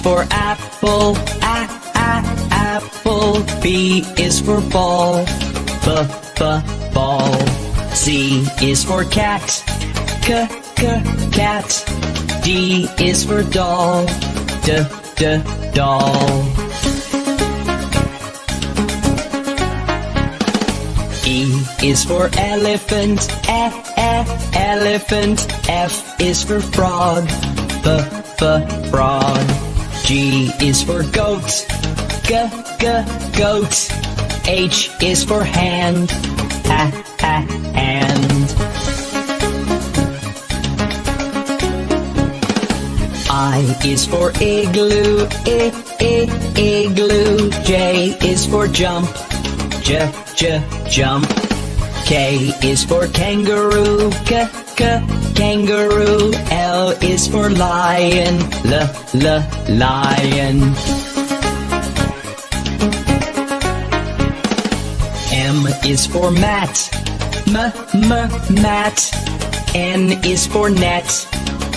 for apple, apple. B is for ball, ball. C is for cat, cat. D is for doll, doll. E is for elephant, elephant. F is for frog, frog. G is for goat, goat. H is for hand, hand. I is for igloo, igloo. J is for jump, jump. K is for kangaroo, kangaroo. L is for lion, lion. M is for mat, mat. N is for net,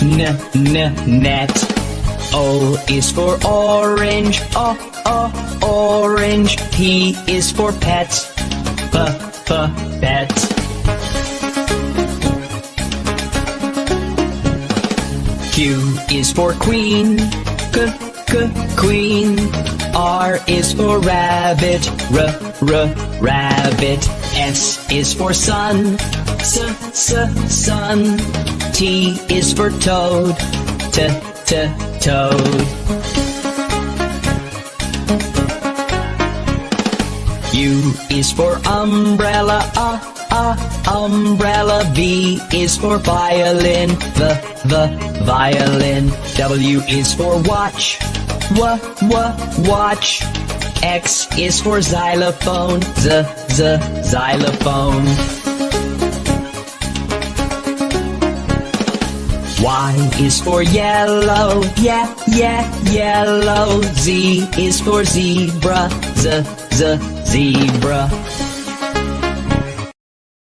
net. O is for orange, orange. P is for pet, pet. Q is for queen, queen. R is for rabbit, rabbit. S is for sun, sun. T is for toad, toad. U is for umbrella, umbrella. V is for violin, the violin. W is for watch, watch. X is for xylophone, xylophone. Y is for yellow, yellow. Z is for zebra, zebra.